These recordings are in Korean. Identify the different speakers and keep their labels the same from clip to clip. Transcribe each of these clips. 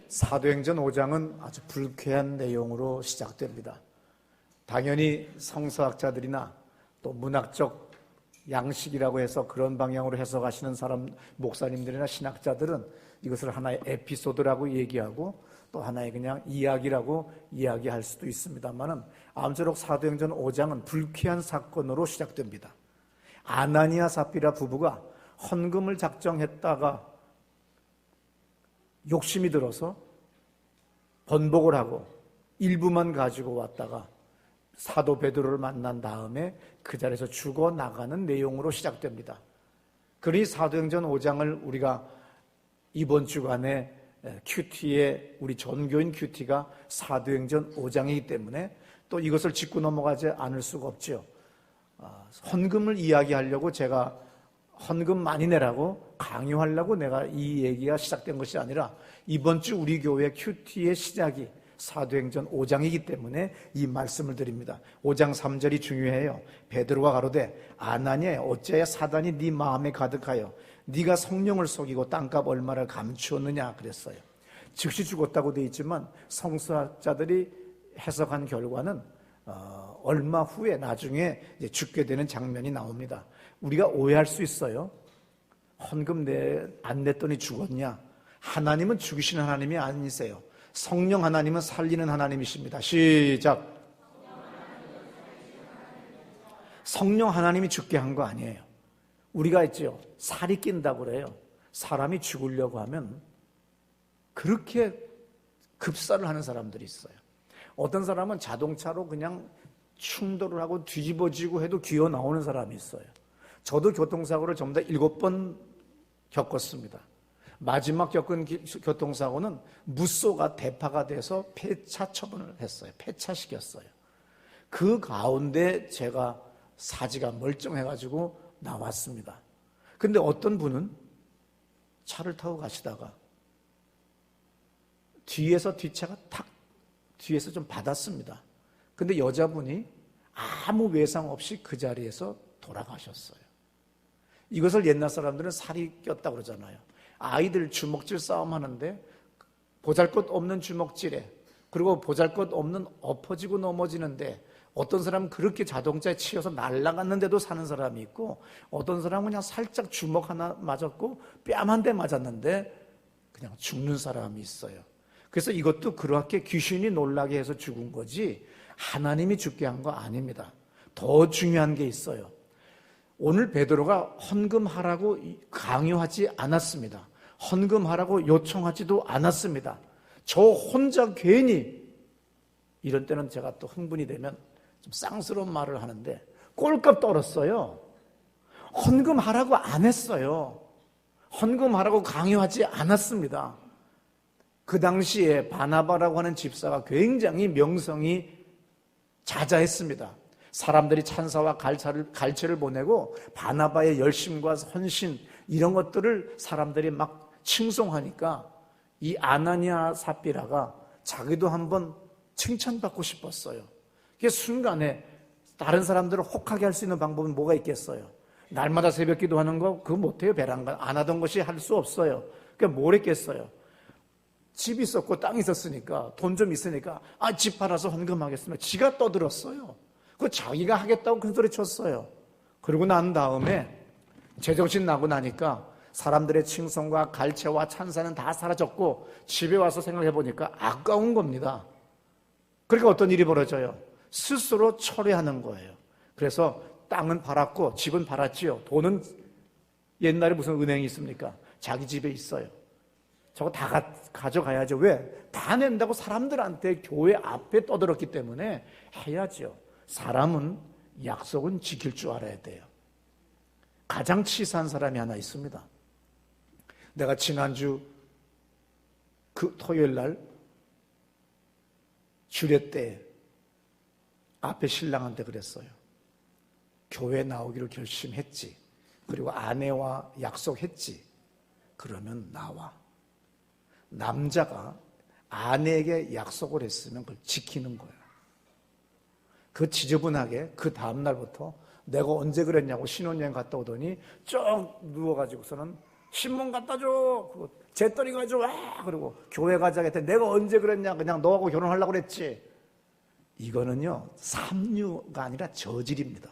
Speaker 1: 사도행전 5장은 아주 불쾌한 내용으로 시작됩니다. 당연히 성서학자들이나 또 문학적 양식이라고 해서 그런 방향으로 해석하시는 사람, 목사님들이나 신학자들은 이것을 하나의 에피소드라고 얘기하고 또 하나의 그냥 이야기라고 이야기할 수도 있습니다만은 아무쪼록 사도행전 5장은 불쾌한 사건으로 시작됩니다. 아나니아 삽비라 부부가 헌금을 작정했다가 욕심이 들어서 번복을 하고 일부만 가지고 왔다가 사도 베드로를 만난 다음에 그 자리에서 죽어나가는 내용으로 시작됩니다. 그러니 사도행전 5장을 우리가 이번 주간에 큐티에 우리 전교인 큐티가 사도행전 5장이기 때문에 또 이것을 짚고 넘어가지 않을 수가 없죠. 헌금을 이야기하려고 제가 헌금 많이 내라고 강요하려고 내가 이 얘기가 시작된 것이 아니라 이번 주 우리 교회 큐티의 시작이 사도행전 5장이기 때문에 이 말씀을 드립니다. 5장 3절이 중요해요. 베드로가 가로되 아나니아 어찌하여 사단이 네 마음에 가득하여 네가 성령을 속이고 땅값 얼마를 감추었느냐 그랬어요. 즉시 죽었다고 되어 있지만 성서학자들이 해석한 결과는 얼마 후에 나중에 이제 죽게 되는 장면이 나옵니다. 우리가 오해할 수 있어요. 헌금 안 냈더니 죽었냐? 하나님은 죽이시는 하나님이 아니세요. 성령 하나님은 살리는 하나님이십니다. 시작. 성령 하나님이 죽게 한 거 아니에요. 우리가 있죠. 살이 낀다고 그래요. 사람이 죽으려고 하면 그렇게 급사를 하는 사람들이 있어요. 어떤 사람은 자동차로 그냥 충돌을 하고 뒤집어지고 해도 기어 나오는 사람이 있어요. 저도 교통사고를 전부 다 7번 겪었습니다. 마지막 겪은 교통사고는 무쏘가 대파가 돼서 폐차 처분을 했어요. 폐차시켰어요. 그 가운데 제가 사지가 멀쩡해가지고 나왔습니다. 근데 어떤 분은 차를 타고 가시다가 뒤에서 뒷차가 뒤에서 좀 받았습니다. 근데 여자분이 아무 외상 없이 그 자리에서 돌아가셨어요. 이것을 옛날 사람들은 살이 꼈다고 그러잖아요. 아이들 주먹질 싸움 하는데 보잘것없는 주먹질에 그리고 보잘것없는 엎어지고 넘어지는데 어떤 사람은 그렇게 자동차에 치여서 날아갔는데도 사는 사람이 있고 어떤 사람은 그냥 살짝 주먹 하나 맞았고 뺨 한 대 맞았는데 그냥 죽는 사람이 있어요. 그래서 이것도 그렇게 귀신이 놀라게 해서 죽은 거지 하나님이 죽게 한 거 아닙니다. 더 중요한 게 있어요. 오늘 베드로가 헌금하라고 강요하지 않았습니다. 헌금하라고 요청하지도 않았습니다. 저 혼자 괜히 이런 때는 제가 또 흥분이 되면 좀 쌍스러운 말을 하는데 꼴값 떨었어요. 헌금하라고 안 했어요. 헌금하라고 강요하지 않았습니다. 그 당시에 바나바라고 하는 집사가 굉장히 명성이 자자했습니다. 사람들이 찬사와 갈채를 보내고 바나바의 열심과 헌신 이런 것들을 사람들이 막 칭송하니까 이 아나니아 삽비라가 자기도 한번 칭찬받고 싶었어요. 그 순간에 다른 사람들을 혹하게 할 수 있는 방법은 뭐가 있겠어요? 날마다 새벽 기도하는 거 그거 못해요. 베란가 안 하던 것이 할 수 없어요. 그러니까 뭘 했겠어요? 집이 있었고 땅이 있었으니까 돈 좀 있으니까 집 팔아서 헌금하겠습니다. 지가 떠들었어요. 그 자기가 하겠다고 큰 소리 쳤어요. 그러고 난 다음에 제정신 나고 나니까 사람들의 칭송과 갈채와 찬사는 다 사라졌고 집에 와서 생각해 보니까 아까운 겁니다. 그러니까 어떤 일이 벌어져요? 스스로 철회하는 거예요. 그래서 땅은 팔았고 집은 팔았지요. 돈은 옛날에 무슨 은행이 있습니까? 자기 집에 있어요. 저거 다 가져가야죠. 왜? 다 낸다고 사람들한테 교회 앞에 떠들었기 때문에 해야죠. 사람은 약속은 지킬 줄 알아야 돼요. 가장 치사한 사람이 하나 있습니다. 내가 지난주 그 토요일 날 주례 때 앞에 신랑한테 그랬어요. 교회 나오기로 결심했지. 그리고 아내와 약속했지. 그러면 나와. 남자가 아내에게 약속을 했으면 그걸 지키는 거야. 그 지저분하게 그 다음날부터 내가 언제 그랬냐고 신혼여행 갔다 오더니 쭉 누워가지고서는 신문 갖다 줘. 그거 잿더리 가져와. 그러고 교회 가자 했더니 내가 언제 그랬냐. 그냥 너하고 결혼하려고 그랬지. 이거는요, 삼류가 아니라 저질입니다.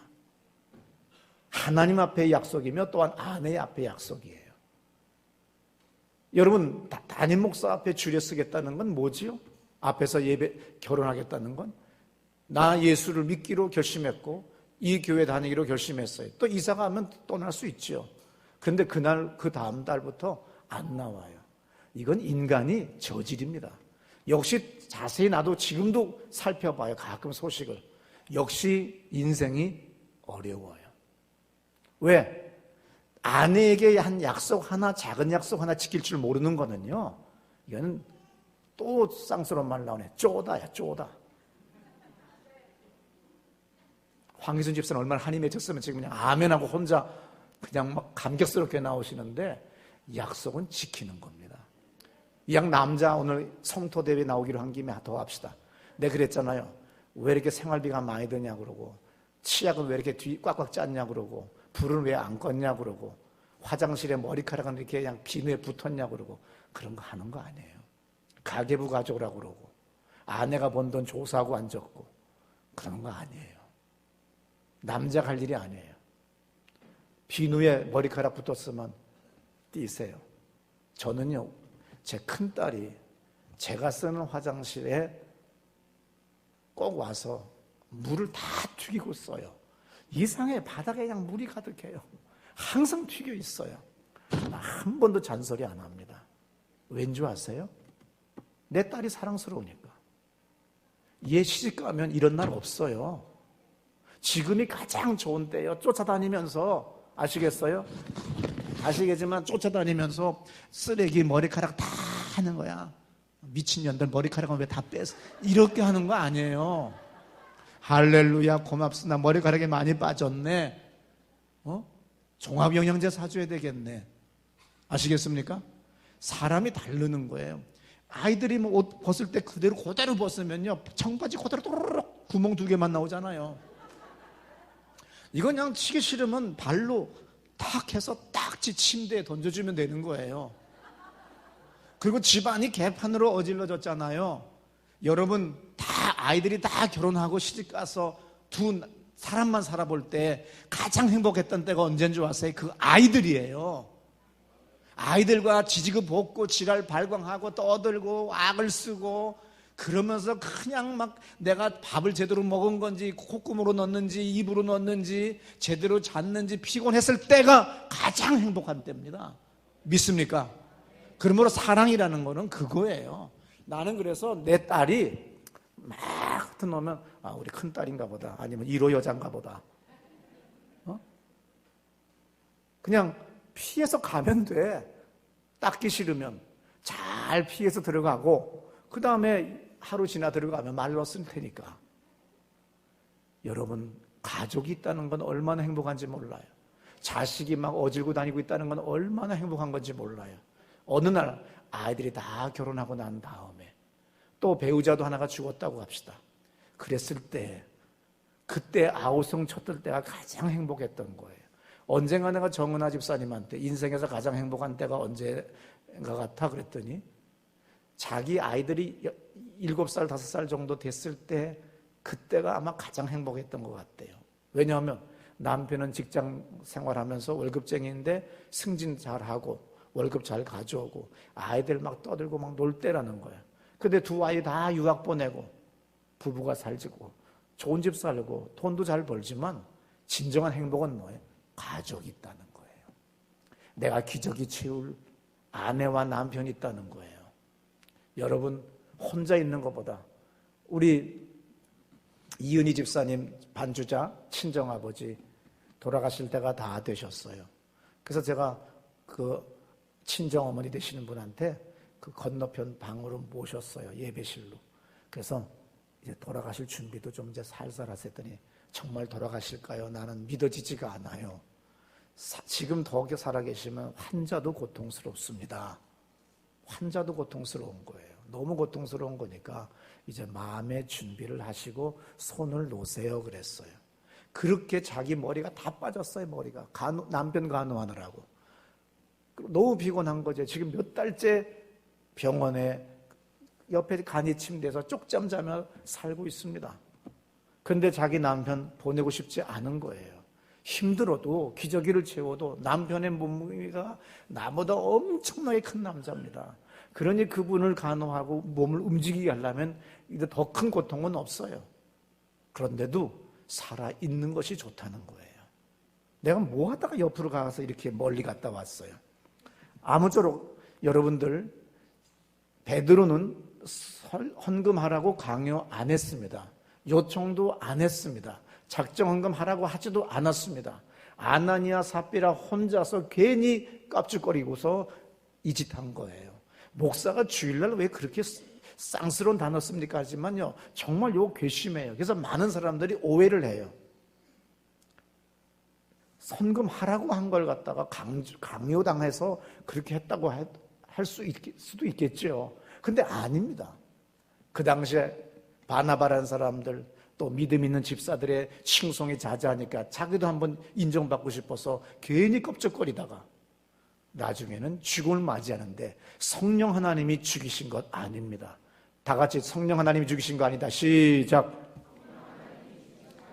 Speaker 1: 하나님 앞의 약속이며 또한 아내 앞의 약속이에요. 여러분, 담임 목사 앞에 줄여 쓰겠다는 건 뭐지요? 앞에서 결혼하겠다는 건 나 예수를 믿기로 결심했고 이 교회 다니기로 결심했어요. 또 이사 가면 떠날 수 있죠. 그런데 그날 그 다음 달부터 안 나와요. 이건 인간이 저질입니다. 역시 자세히 나도 지금도 살펴봐요. 가끔 소식을. 역시 인생이 어려워요. 왜? 아내에게 한 약속 하나, 작은 약속 하나 지킬 줄 모르는 거는요, 이거는 또 쌍스러운 말 나오네. 쪼다야, 쪼다. 황기순 집사는 얼마나 한이 맺혔으면 지금 그냥 아멘하고 혼자 그냥 막 감격스럽게 나오시는데, 약속은 지키는 겁니다. 이 양 남자 오늘 성토대회 나오기로 한 김에 더 합시다. 내가 그랬잖아요. 왜 이렇게 생활비가 많이 드냐 그러고, 치약은 왜 이렇게 뒤 꽉꽉 짰냐 그러고, 불은 왜 안 껐냐 그러고, 화장실에 머리카락은 이렇게 그냥 비누에 붙었냐 그러고, 그런 거 하는 거 아니에요. 가계부 가져오라고 그러고, 아내가 번 돈 조사하고 안 적고, 그런 거 아니에요. 남자가 할 일이 아니에요. 비누에 머리카락 붙었으면 띄세요. 저는요, 제 큰딸이 제가 쓰는 화장실에 꼭 와서 물을 다 튀기고 써요. 이상해. 바닥에 그냥 물이 가득해요. 항상 튀겨 있어요. 나 한 번도 잔소리 안 합니다. 왠지 아세요? 내 딸이 사랑스러우니까. 얘 시집 가면 이런 날 없어요. 지금이 가장 좋은 때예요. 쫓아다니면서, 아시겠어요? 아시겠지만 쫓아다니면서 쓰레기 머리카락 다 하는 거야. 미친년들 머리카락은 왜 다 뺐어? 이렇게 하는 거 아니에요. 할렐루야, 고맙습니다. 머리카락이 많이 빠졌네. 종합영양제 사줘야 되겠네. 아시겠습니까? 사람이 다르는 거예요. 아이들이 뭐 옷 벗을 때 그대로 벗으면요, 청바지 그대로 또르륵 구멍 2개만 나오잖아요. 이건 그냥 치기 싫으면 발로 탁 해서 딱지 침대에 던져주면 되는 거예요. 그리고 집안이 개판으로 어질러졌잖아요. 여러분, 아이들이 다 결혼하고 시집가서 두 사람만 살아볼 때 가장 행복했던 때가 언제인 줄 아세요? 그 아이들이에요. 아이들과 지지고 볶고 지랄 발광하고 떠들고 악을 쓰고 그러면서 그냥 막 내가 밥을 제대로 먹은 건지 콧구멍으로 넣었는지 입으로 넣었는지 제대로 잤는지 피곤했을 때가 가장 행복한 때입니다. 믿습니까? 그러므로 사랑이라는 거는 그거예요. 나는 그래서 내 딸이 막 흩어놓으면 우리 큰딸인가 보다, 아니면 1호 여자인가 보다, 그냥 피해서 가면 돼. 닦기 싫으면 잘 피해서 들어가고 그 다음에 하루 지나 들어가면 말로 쓸 테니까. 여러분, 가족이 있다는 건 얼마나 행복한지 몰라요. 자식이 막 어질고 다니고 있다는 건 얼마나 행복한 건지 몰라요. 어느 날 아이들이 다 결혼하고 난 다음에 또 배우자도 하나가 죽었다고 합시다. 그랬을 때 그때 아우성 쳤을 때가 가장 행복했던 거예요. 언젠가 내가 정은아 집사님한테 인생에서 가장 행복한 때가 언제인가 같아 그랬더니 자기 아이들이 7살, 5살 정도 됐을 때 그때가 아마 가장 행복했던 것 같대요. 왜냐하면 남편은 직장 생활하면서 월급쟁이인데 승진 잘하고 월급 잘 가져오고 아이들 막 떠들고 막 놀 때라는 거예요. 근데 두 아이 다 유학 보내고 부부가 살지고 좋은 집 살고 돈도 잘 벌지만 진정한 행복은 뭐예요? 가족이 있다는 거예요. 내가 기저귀 채울 아내와 남편이 있다는 거예요. 여러분, 혼자 있는 것보다 우리 이은희 집사님 반주자 친정아버지 돌아가실 때가 다 되셨어요. 그래서 제가 그 친정어머니 되시는 분한테 그 건너편 방으로 모셨어요. 예배실로. 그래서 이제 돌아가실 준비도 좀 이제 살살 하셨더니 정말 돌아가실까요? 나는 믿어지지가 않아요. 지금 더 살아계시면 환자도 고통스럽습니다. 환자도 고통스러운 거예요. 너무 고통스러운 거니까 이제 마음의 준비를 하시고 손을 놓으세요 그랬어요. 그렇게 자기 머리가 다 빠졌어요. 머리가 남편 간호하느라고. 너무 피곤한 거죠. 지금 몇 달째 병원에 옆에 간이 침대에서 쪽잠 자며 살고 있습니다. 그런데 자기 남편 보내고 싶지 않은 거예요. 힘들어도 기저귀를 채워도 남편의 몸무게가 나보다 엄청나게 큰 남자입니다. 그러니 그분을 간호하고 몸을 움직이게 하려면 더 큰 고통은 없어요. 그런데도 살아있는 것이 좋다는 거예요. 내가 뭐 하다가 옆으로 가서 이렇게 멀리 갔다 왔어요. 아무쪼록 여러분들, 베드로는 헌금하라고 강요 안 했습니다. 요청도 안 했습니다. 작정 헌금하라고 하지도 않았습니다. 아나니아 삽비라 혼자서 괜히 깝죽거리고서 이 짓 한 거예요. 목사가 주일날 왜 그렇게 쌍스러운 단어 씁니까? 하지만요, 정말 요거 괘씸해요. 그래서 많은 사람들이 오해를 해요. 헌금하라고 한 걸 갖다가 강요당해서 그렇게 했다고 할 수도 있겠죠. 근데 아닙니다. 그 당시에 바나바라는 사람들, 또 믿음 있는 집사들의 칭송이 자자하니까 자기도 한번 인정받고 싶어서 괜히 껍적거리다가 나중에는 죽음을 맞이하는데 성령 하나님이 죽이신 것 아닙니다. 다 같이 성령 하나님이 죽이신 거 아니다. 시작.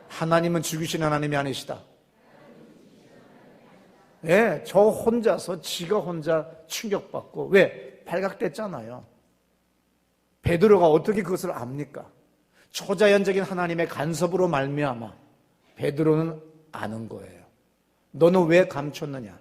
Speaker 1: 하나님은 죽이신 하나님이 아니시다. 예, 저 혼자서 지가 혼자 충격받고, 왜? 발각됐잖아요. 베드로가 어떻게 그것을 압니까? 초자연적인 하나님의 간섭으로 말미암아 베드로는 아는 거예요. 너는 왜 감췄느냐?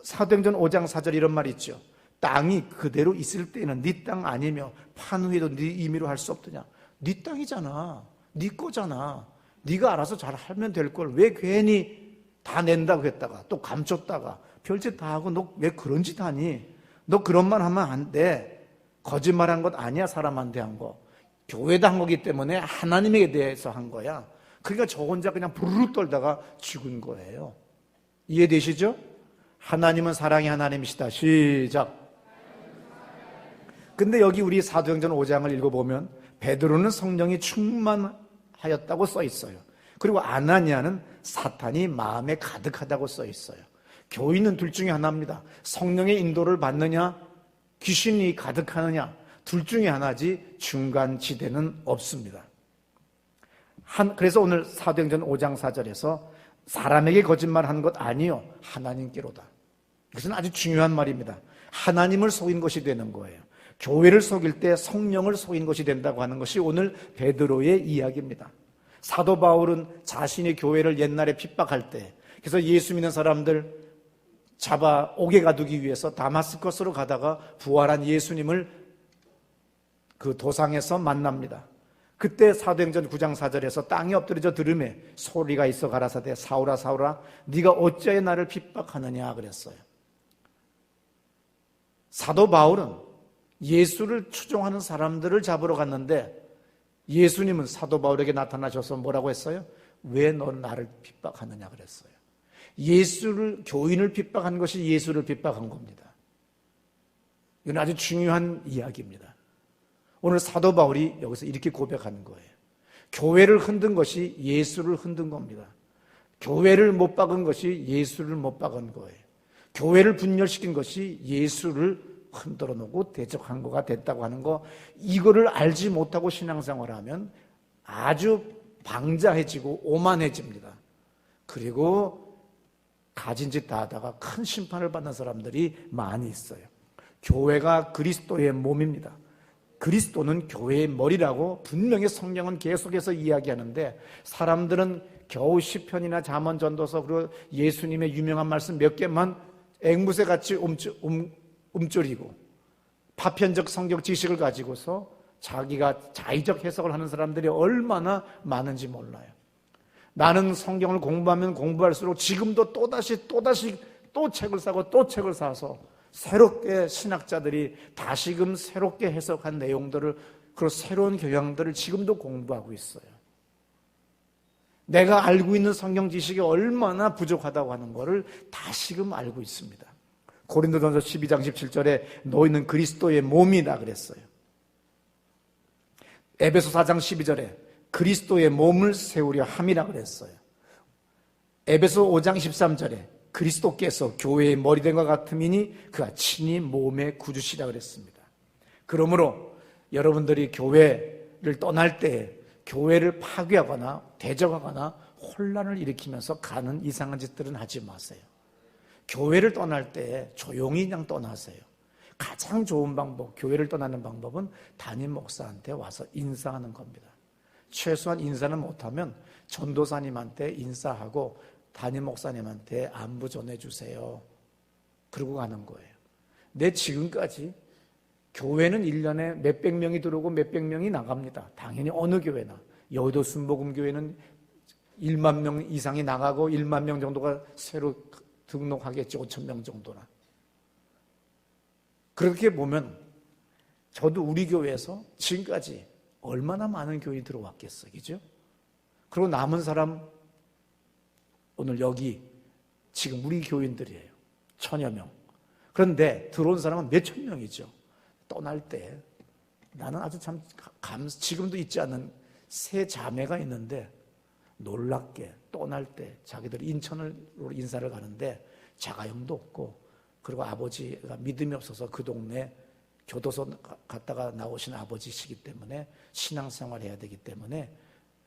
Speaker 1: 사도행전 5장 4절 이런 말이 있죠. 땅이 그대로 있을 때는 네 땅 아니며 판 후에도 네 임의로 할 수 없더냐. 네 땅이잖아. 네 거잖아. 네가 알아서 잘 하면 될 걸 왜 괜히 다 낸다고 했다가 또 감췄다가 별짓 다 하고 너 왜 그런 짓 하니? 너 그런 말 하면 안 돼. 거짓말한 것 아니야. 사람한테 한 거. 교회다 한 거기 때문에 하나님에 대해서 한 거야. 그러니까 저 혼자 그냥 부르르 떨다가 죽은 거예요. 이해되시죠? 하나님은 사랑의 하나님이시다. 시작. 근데 여기 우리 사도행전 5장을 읽어보면 베드로는 성령이 충만하였다고 써 있어요. 그리고 아나니아는 사탄이 마음에 가득하다고 써 있어요. 교인은 둘 중에 하나입니다. 성령의 인도를 받느냐, 귀신이 가득하느냐, 둘 중에 하나지 중간 지대는 없습니다. 그래서 오늘 사도행전 5장 4절에서 사람에게 거짓말하는 것 아니요 하나님께로다. 이것은 아주 중요한 말입니다. 하나님을 속인 것이 되는 거예요. 교회를 속일 때 성령을 속인 것이 된다고 하는 것이 오늘 베드로의 이야기입니다. 사도 바울은 자신의 교회를 옛날에 핍박할 때, 그래서 예수 믿는 사람들 잡아 옥에 가두기 위해서 다마스커스로 가다가 부활한 예수님을 그 도상에서 만납니다. 그때 사도행전 9장 4절에서 땅에 엎드려져 들음에 소리가 있어 가라사대 사울아 사울아 네가 어찌하여 나를 핍박하느냐 그랬어요. 사도 바울은 예수를 추종하는 사람들을 잡으러 갔는데 예수님은 사도 바울에게 나타나셔서 뭐라고 했어요? 왜 너는 나를 핍박하느냐 그랬어요. 교인을 핍박한 것이 예수를 핍박한 겁니다. 이건 아주 중요한 이야기입니다. 오늘 사도 바울이 여기서 이렇게 고백하는 거예요. 교회를 흔든 것이 예수를 흔든 겁니다. 교회를 못 박은 것이 예수를 못 박은 거예요. 교회를 분열시킨 것이 예수를 흔들어 놓고 대적한 거가 됐다고 하는 거, 이거를 알지 못하고 신앙생활을 하면 아주 방자해지고 오만해집니다. 그리고 가진 짓 다 하다가 큰 심판을 받는 사람들이 많이 있어요. 교회가 그리스도의 몸입니다. 그리스도는 교회의 머리라고 분명히 성경은 계속해서 이야기하는데 사람들은 겨우 시편이나 잠언 전도서 그리고 예수님의 유명한 말씀 몇 개만 앵무새같이 움쪼리고 파편적 성경 지식을 가지고서 자기가 자의적 해석을 하는 사람들이 얼마나 많은지 몰라요. 나는 성경을 공부하면 공부할수록 지금도 또다시 또 책을 사고 또 책을 사서 새롭게 신학자들이 다시금 새롭게 해석한 내용들을, 그런 새로운 교양들을 지금도 공부하고 있어요. 내가 알고 있는 성경 지식이 얼마나 부족하다고 하는 것을 다시금 알고 있습니다. 고린도전서 12장 17절에 너희는 그리스도의 몸이다 그랬어요. 에베소 4장 12절에 그리스도의 몸을 세우려 함이라 그랬어요. 에베소 5장 13절에 그리스도께서 교회의 머리된 것 같음이니 그가 친히 몸의 구주시라 그랬습니다. 그러므로 여러분들이 교회를 떠날 때 교회를 파괴하거나 대적하거나 혼란을 일으키면서 가는 이상한 짓들은 하지 마세요. 교회를 떠날 때 조용히 그냥 떠나세요. 가장 좋은 방법, 교회를 떠나는 방법은 담임 목사한테 와서 인사하는 겁니다. 최소한 인사는 못하면 전도사님한테 인사하고 담임 목사님한테 안부 전해주세요. 그러고 가는 거예요. 내 지금까지 교회는 1년에 몇백 명이 들어오고 몇백 명이 나갑니다. 당연히 어느 교회나. 여의도 순복음교회는 1만 명 이상이 나가고 1만 명 정도가 새로 등록하겠지. 5천 명 정도나. 그렇게 보면 저도 우리 교회에서 지금까지 얼마나 많은 교인이 들어왔겠어요. 그죠? 그리고 남은 사람 오늘 여기 지금 우리 교인들이에요. 1000여 명. 그런데 들어온 사람은 몇천 명이죠. 떠날 때 나는 아주 참 지금도 있지 않은 세 자매가 있는데 놀랍게 떠날 때 자기들이 인천으로 인사를 가는데 자가용도 없고 그리고 아버지가 믿음이 없어서 그 동네 교도소 갔다가 나오신 아버지시기 때문에 신앙생활을 해야 되기 때문에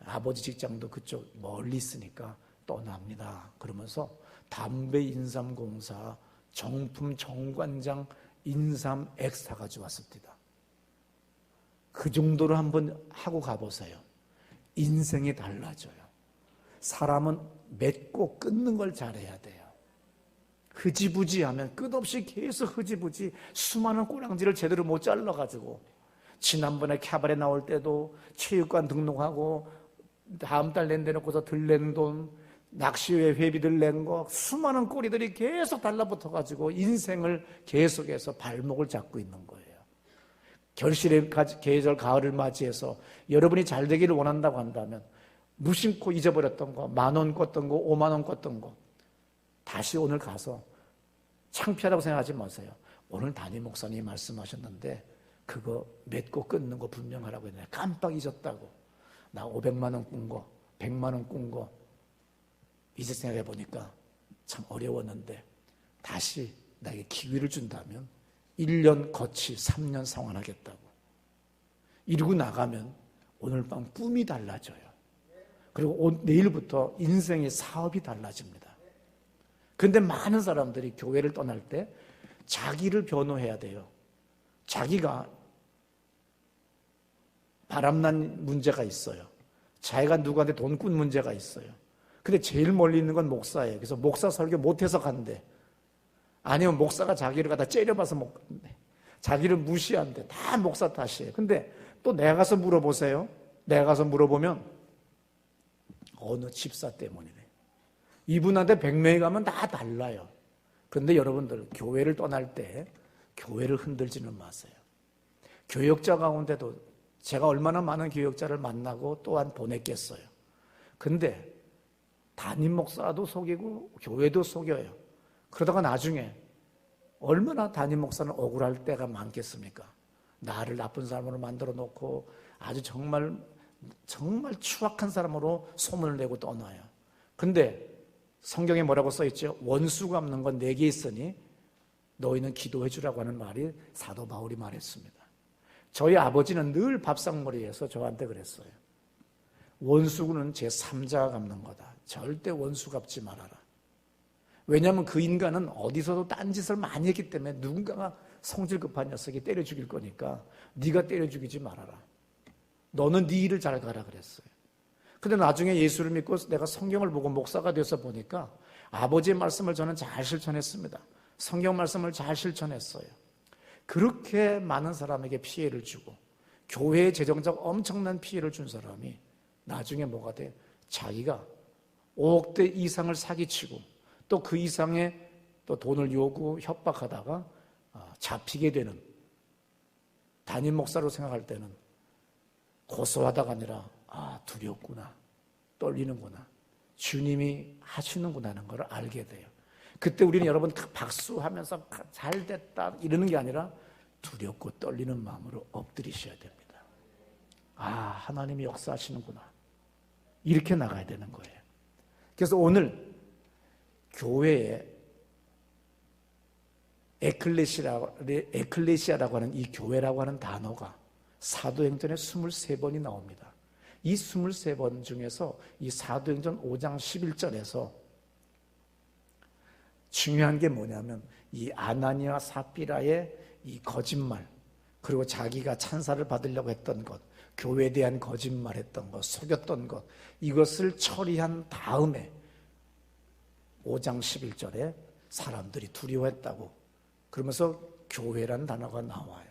Speaker 1: 아버지 직장도 그쪽 멀리 있으니까 떠납니다. 그러면서 담배 인삼공사 정품 정관장 인삼 액 사가지고 왔습니다. 그 정도로 한번 하고 가보세요. 인생이 달라져요. 사람은 맺고 끊는 걸 잘해야 돼요. 흐지부지 하면 끝없이 계속 흐지부지 수많은 꼬랑지를 제대로 못 잘라가지고 지난번에 캐바레 나올 때도 체육관 등록하고 다음 달 낸대놓고서 들낸 돈 낚시회 회비들 낸 거 수많은 꼬리들이 계속 달라붙어가지고 인생을 계속해서 발목을 잡고 있는 거예요. 결실의 계절 가을을 맞이해서 여러분이 잘 되기를 원한다고 한다면 무심코 잊어버렸던 거 10,000원 껐던 거 50,000원 껐던 거 다시 오늘 가서 창피하다고 생각하지 마세요. 오늘 담임 목사님이 말씀하셨는데 그거 맺고 끊는 거 분명하라고 했는데 깜빡 잊었다고. 나 500만 원 꾼 거 100만 원 꾼 거 이제 생각해 보니까 참 어려웠는데 다시 나에게 기회를 준다면 1년 거치 3년 상환하겠다고. 이러고 나가면 오늘 밤 꿈이 달라져요. 그리고 내일부터 인생의 사업이 달라집니다. 그런데 많은 사람들이 교회를 떠날 때 자기를 변호해야 돼요. 자기가 바람난 문제가 있어요. 자기가 누구한테 돈 꾼 문제가 있어요. 근데 제일 멀리 있는 건 목사예요. 그래서 목사 설교 못해서 간대. 아니면 목사가 자기를 갖다 째려봐서 못 간대. 자기를 무시한대. 다 목사 탓이에요. 근데 또 내가 가서 물어보세요. 내가 가서 물어보면 어느 집사 때문이네. 이분한테 100명이 가면 다 달라요. 그런데 여러분들 교회를 떠날 때 교회를 흔들지는 마세요. 교역자 가운데도 제가 얼마나 많은 교역자를 만나고 또한 보냈겠어요. 근데 담임 목사도 속이고 교회도 속여요. 그러다가 나중에 얼마나 담임 목사는 억울할 때가 많겠습니까? 나를 나쁜 사람으로 만들어 놓고 아주 정말 추악한 사람으로 소문을 내고 떠나요. 근데 성경에 뭐라고 써있죠? 원수 갚는 건 내게 있으니 너희는 기도해 주라고 하는 말이 사도 바울이 말했습니다. 저희 아버지는 늘 밥상머리에서 저한테 그랬어요. 원수는 제3자가 갚는 거다. 절대 원수 갚지 말아라. 왜냐하면 그 인간은 어디서도 딴짓을 많이 했기 때문에 누군가가 성질 급한 녀석이 때려 죽일 거니까 네가 때려 죽이지 말아라. 너는 네 일을 잘 가라 그랬어요. 근데 나중에 예수를 믿고 내가 성경을 보고 목사가 돼서 보니까 아버지의 말씀을 저는 잘 실천했습니다. 성경 말씀을 잘 실천했어요. 그렇게 많은 사람에게 피해를 주고 교회에 재정적 엄청난 피해를 준 사람이 나중에 뭐가 돼? 자기가 5억대 이상을 사기치고 또 그 이상의 또 돈을 요구, 협박하다가 잡히게 되는 담임 목사로 생각할 때는 고소하다가 아니라 두렵구나, 떨리는구나, 주님이 하시는구나 하는 걸 알게 돼요. 그때 우리는 여러분 박수하면서 잘 됐다 이러는 게 아니라 두렵고 떨리는 마음으로 엎드리셔야 됩니다. 하나님이 역사하시는구나 이렇게 나가야 되는 거예요. 그래서 오늘 교회에 에클레시아라고 하는 이 교회라고 하는 단어가 사도행전에 23번이 나옵니다. 이 23번 중에서 이 사도행전 5장 11절에서 중요한 게 뭐냐면 이 아나니아 사피라의 이 거짓말, 그리고 자기가 찬사를 받으려고 했던 것, 교회에 대한 거짓말했던 것, 속였던 것, 이것을 처리한 다음에 5장 11절에 사람들이 두려워했다고 그러면서 교회란 단어가 나와요.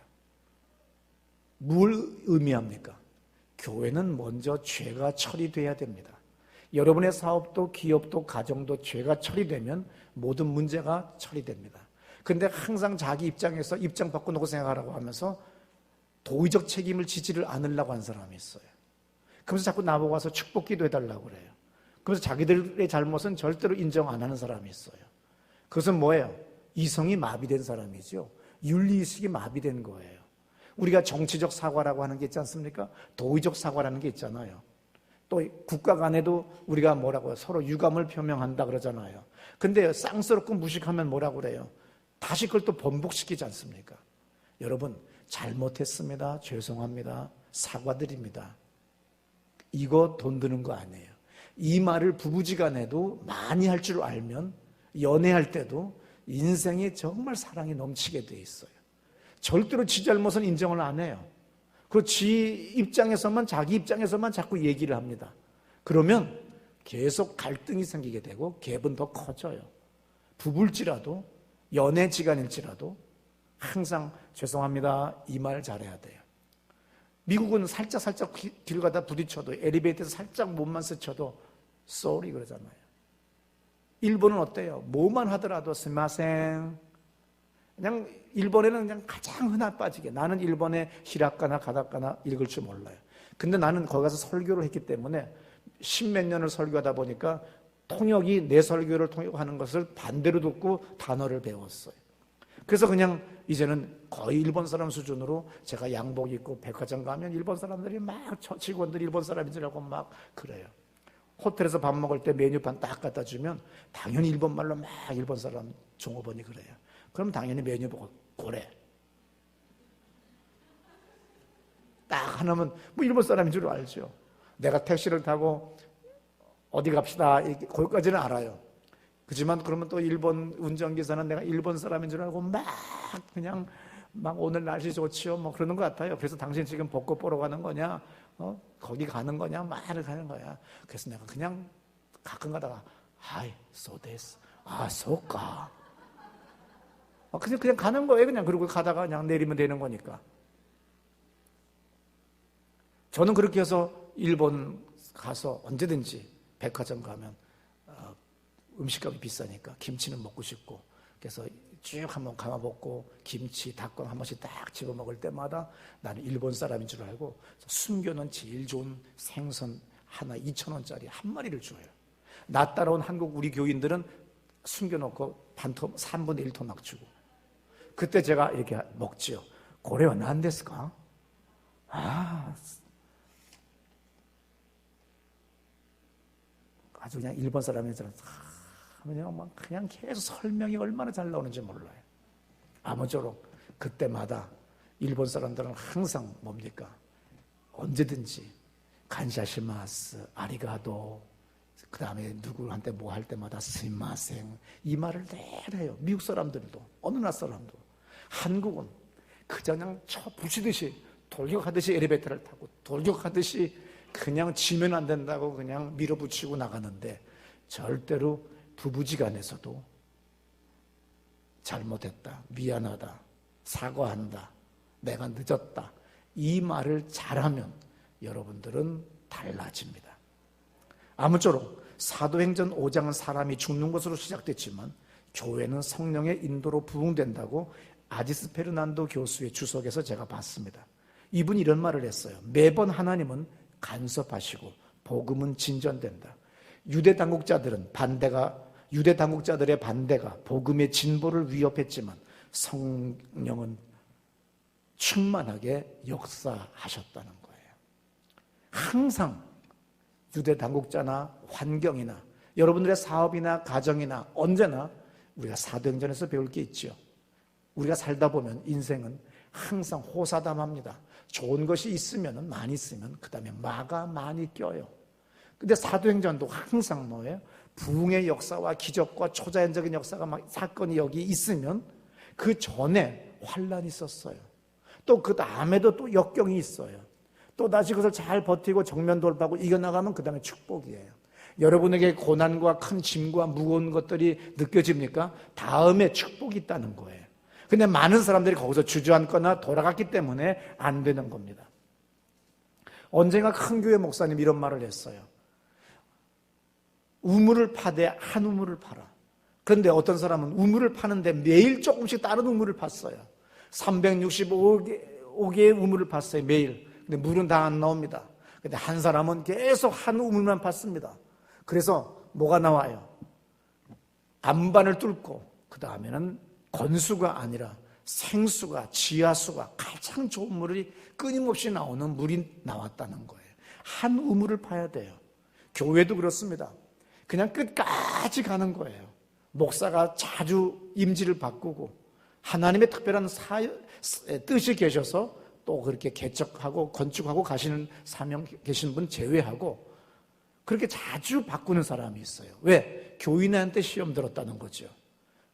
Speaker 1: 뭘 의미합니까? 교회는 먼저 죄가 처리돼야 됩니다. 여러분의 사업도 기업도 가정도 죄가 처리되면 모든 문제가 처리됩니다. 근데 항상 자기 입장에서 입장 바꿔놓고 생각하라고 하면서 도의적 책임을 지지를 않으려고 하는 사람이 있어요. 그러면서 자꾸 나보고 와서 축복 기도해달라고 그래요. 그래서 자기들의 잘못은 절대로 인정 안 하는 사람이 있어요. 그것은 뭐예요? 이성이 마비된 사람이죠. 윤리의식이 마비된 거예요. 우리가 정치적 사과라고 하는 게 있지 않습니까? 도의적 사과라는 게 있잖아요. 또 국가 간에도 우리가 뭐라고요? 서로 유감을 표명한다 그러잖아요. 근데 쌍스럽고 무식하면 뭐라고 그래요? 다시 그걸 또 번복시키지 않습니까? 여러분, 잘못했습니다. 죄송합니다. 사과드립니다. 이거 돈 드는 거 아니에요. 이 말을 부부지간에도 많이 할 줄 알면 연애할 때도 인생에 정말 사랑이 넘치게 돼 있어요. 절대로 지 잘못은 인정을 안 해요. 그리고 지 입장에서만, 자기 입장에서만 자꾸 얘기를 합니다. 그러면 계속 갈등이 생기게 되고 갭은 더 커져요. 부부일지라도 연애지간일지라도 항상 죄송합니다. 이 말 잘해야 돼요. 미국은 살짝 길 가다 부딪혀도 엘리베이터에서 살짝 몸만 스쳐도 sorry 그러잖아요. 일본은 어때요? 뭐만 하더라도 스마생. 그냥 일본에는 그냥 가장 흔한 빠지게 나는 일본의 히라카나 가다카나 읽을 줄 몰라요. 근데 나는 거기 가서 설교를 했기 때문에 십몇 년을 설교하다 보니까 통역이 내 설교를 통역하는 것을 반대로 듣고 단어를 배웠어요. 그래서 그냥 이제는 거의 일본 사람 수준으로 제가 양복 입고 백화점 가면 일본 사람들이 막 직원들이 일본 사람인 줄 알고 막 그래요. 호텔에서 밥 먹을 때 메뉴판 딱 갖다 주면 당연히 일본말로 막 일본 사람 종업원이 그래요. 그럼 당연히 메뉴 보고 고래 딱 하나면 뭐 일본 사람인 줄 알죠. 내가 택시를 타고 어디 갑시다 거기까지는 알아요. 그렇지만 그러면 또 일본 운전기사는 내가 일본 사람인 줄 알고 막 그냥 막 오늘 날씨 좋지요 뭐 그러는 것 같아요. 그래서 당신 지금 벚꽃 보러 가는 거냐 거기 가는 거냐 말을 가는 거야. 그래서 내가 그냥 가끔 가다가 하이 소데스 소까 그냥 가는 거예요. 그냥 그리고 가다가 그냥 내리면 되는 거니까. 저는 그렇게 해서 일본 가서 언제든지 백화점 가면 음식값이 비싸니까 김치는 먹고 싶고 그래서 쭉 한번 감아먹고 김치, 닭광 한 번씩 딱 집어먹을 때마다 나는 일본 사람인 줄 알고 숨겨놓은 제일 좋은 생선 하나 2,000원짜리 한 마리를 줘요. 나 따라온 한국 우리 교인들은 숨겨놓고 반토 3분의 1토 막 주고 그때 제가 이렇게 먹지요. 고래와 난 데스까? 아주 그냥 일본 사람이잖아. 그냥 계속 설명이 얼마나 잘 나오는지 몰라요. 아무쪼록 그때마다 일본 사람들은 항상 뭡니까? 언제든지 간샤시마스, 아리가도, 그 다음에 누구한테 뭐 할 때마다 스미마생 이 말을 늘 해요. 미국 사람들도 어느 나라 사람도. 한국은 그냥 부시듯이 돌격하듯이 엘리베이터를 타고 돌격하듯이 그냥 지면 안 된다고 그냥 밀어붙이고 나가는데 절대로 부부지간에서도 잘못했다, 미안하다, 사과한다, 내가 늦었다 이 말을 잘하면 여러분들은 달라집니다. 아무쪼록 사도행전 5장은 사람이 죽는 것으로 시작됐지만 교회는 성령의 인도로 부흥된다고 아지스 페르난도 교수의 주석에서 제가 봤습니다. 이분이 이런 말을 했어요. 매번 하나님은 간섭하시고 복음은 진전된다. 유대 당국자들의 반대가 복음의 진보를 위협했지만 성령은 충만하게 역사하셨다는 거예요. 항상 유대 당국자나 환경이나 여러분들의 사업이나 가정이나 언제나 우리가 사도행전에서 배울 게 있죠. 우리가 살다 보면 인생은 항상 호사담합니다. 좋은 것이 있으면, 많이 있으면 그 다음에 마가 많이 껴요. 근데 사도행전도 항상 뭐예요? 부흥의 역사와 기적과 초자연적인 역사가 막 사건이 여기 있으면 그 전에 환란이 있었어요. 또 그 다음에도 또 역경이 있어요. 또 다시 그것을 잘 버티고 정면 돌파하고 이겨나가면 그 다음에 축복이에요. 여러분에게 고난과 큰 짐과 무거운 것들이 느껴집니까? 다음에 축복이 있다는 거예요. 근데 많은 사람들이 거기서 주저앉거나 돌아갔기 때문에 안 되는 겁니다. 언젠가 큰 교회 목사님 이런 말을 했어요. 우물을 파되 한 우물을 팔아. 그런데 어떤 사람은 우물을 파는데 매일 조금씩 다른 우물을 팠어요. 365개의 우물을 팠어요, 매일. 근데 물은 다 안 나옵니다. 근데 한 사람은 계속 한 우물만 팠습니다. 그래서 뭐가 나와요? 안반을 뚫고 그 다음에는 건수가 아니라 생수가, 지하수가 가장 좋은 물이 끊임없이 나오는 물이 나왔다는 거예요. 한 우물을 파야 돼요. 교회도 그렇습니다. 그냥 끝까지 가는 거예요. 목사가 자주 임지를 바꾸고 하나님의 특별한 뜻이 계셔서 또 그렇게 개척하고 건축하고 가시는 사명 계신 분 제외하고 그렇게 자주 바꾸는 사람이 있어요. 왜? 교인한테 시험 들었다는 거죠.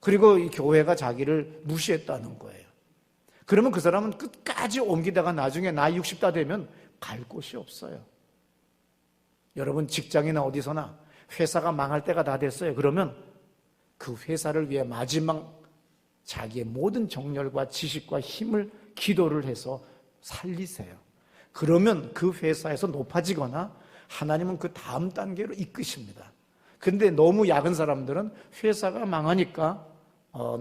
Speaker 1: 그리고 이 교회가 자기를 무시했다는 거예요. 그러면 그 사람은 끝까지 옮기다가 나중에 나이 60다 되면 갈 곳이 없어요. 여러분 직장이나 어디서나 회사가 망할 때가 다 됐어요. 그러면 그 회사를 위해 마지막 자기의 모든 정열과 지식과 힘을 기도를 해서 살리세요. 그러면 그 회사에서 높아지거나 하나님은 그 다음 단계로 이끄십니다. 근데 너무 약은 사람들은 회사가 망하니까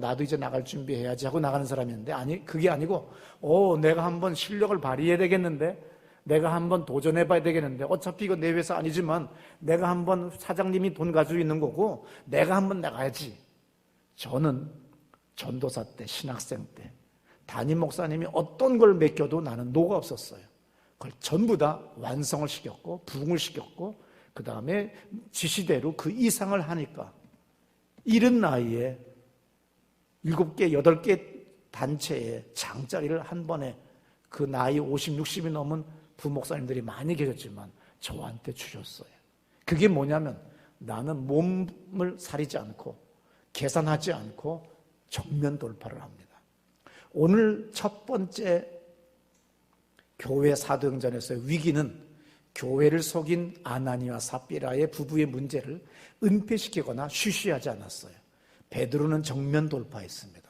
Speaker 1: 나도 이제 나갈 준비해야지 하고 나가는 사람인데 아니 그게 아니고 내가 한번 실력을 발휘해야 되겠는데 내가 한번 도전해봐야 되겠는데 어차피 이거 내 회사 아니지만 내가 한번 사장님이 돈 가지고 있는 거고 내가 한번 나가야지. 저는 전도사 때 신학생 때 담임 목사님이 어떤 걸 맡겨도 나는 노가 없었어요. 그걸 전부 다 완성을 시켰고 부흥을 시켰고 그 다음에 지시대로 그 이상을 하니까 이른 나이에 7개, 8개 단체에 장자리를 한 번에 그 나이 50, 60이 넘은 부목사님들이 많이 계셨지만 저한테 주셨어요. 그게 뭐냐면 나는 몸을 사리지 않고 계산하지 않고 정면 돌파를 합니다. 오늘 첫 번째 교회 사도행전에서의 위기는 교회를 속인 아나니와 삽비라의 부부의 문제를 은폐시키거나 쉬쉬하지 않았어요. 베드로는 정면 돌파했습니다.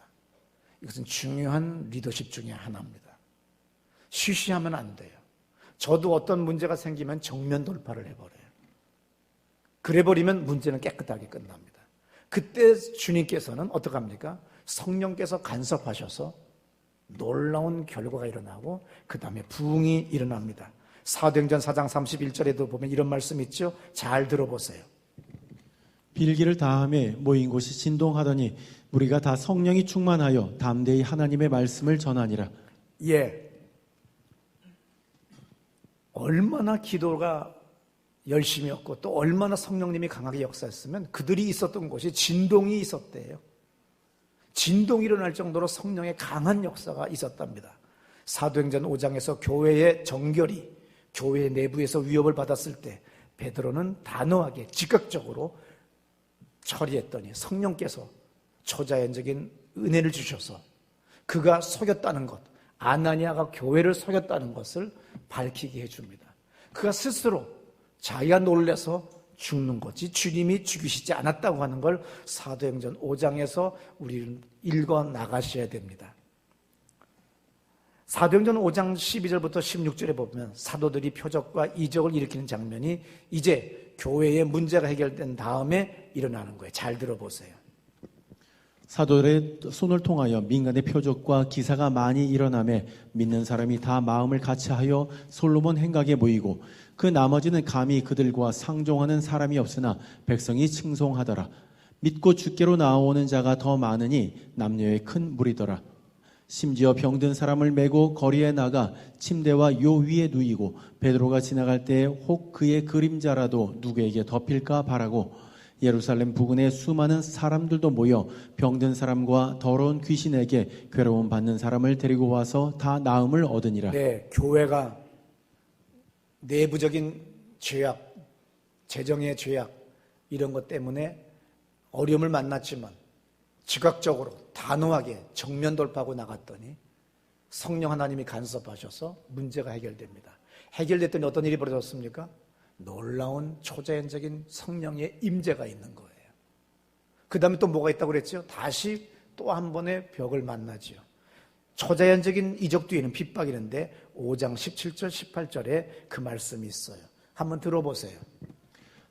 Speaker 1: 이것은 중요한 리더십 중에 하나입니다. 쉬쉬하면 안 돼요. 저도 어떤 문제가 생기면 정면 돌파를 해버려요. 그래버리면 문제는 깨끗하게 끝납니다. 그때 주님께서는 어떡합니까? 성령께서 간섭하셔서 놀라운 결과가 일어나고 그 다음에 부흥이 일어납니다. 사도행전 4장 31절에도 보면 이런 말씀 있죠? 잘 들어보세요.
Speaker 2: 빌기를 다함에 모인 곳이 진동하더니 우리가 다 성령이 충만하여 담대히 하나님의 말씀을 전하니라.
Speaker 1: 예. 얼마나 기도가 열심이었고 또 얼마나 성령님이 강하게 역사했으면 그들이 있었던 곳이 진동이 있었대요. 진동이 일어날 정도로 성령의 강한 역사가 있었답니다. 사도행전 5장에서 교회의 정결이 교회 내부에서 위협을 받았을 때 베드로는 단호하게 즉각적으로 처리했더니 성령께서 초자연적인 은혜를 주셔서 그가 속였다는 것, 아나니아가 교회를 속였다는 것을 밝히게 해줍니다. 그가 스스로 자기가 놀라서 죽는 거지 주님이 죽이시지 않았다고 하는 걸 사도행전 5장에서 우리는 읽어 나가셔야 됩니다. 사도행전 5장 12절부터 16절에 보면 사도들이 표적과 이적을 일으키는 장면이 이제 교회의 문제가 해결된 다음에 일어나는 거예요. 잘 들어보세요.
Speaker 2: 사도들의 손을 통하여 민간의 표적과 기사가 많이 일어나매 믿는 사람이 다 마음을 같이하여 솔로몬 행각에 모이고 그 나머지는 감히 그들과 상종하는 사람이 없으나 백성이 칭송하더라. 믿고 주께로 나오는 자가 더 많으니 남녀의 큰 무리더라. 심지어 병든 사람을 메고 거리에 나가 침대와 요 위에 누이고 베드로가 지나갈 때에 혹 그의 그림자라도 누구에게 덮일까 바라고 예루살렘 부근에 수많은 사람들도 모여 병든 사람과 더러운 귀신에게 괴로움 받는 사람을 데리고 와서 다 나음을 얻으니라.
Speaker 1: 네, 교회가 내부적인 죄악, 재정의 죄악 이런 것 때문에 어려움을 만났지만 즉각적으로 단호하게 정면 돌파하고 나갔더니 성령 하나님이 간섭하셔서 문제가 해결됩니다. 해결됐더니 어떤 일이 벌어졌습니까? 놀라운 초자연적인 성령의 임재가 있는 거예요. 그 다음에 또 뭐가 있다고 그랬죠? 다시 또 한 번의 벽을 만나죠. 초자연적인 이적 뒤에는 핍박이 있는데 5장 17절 18절에 그 말씀이 있어요. 한번 들어보세요.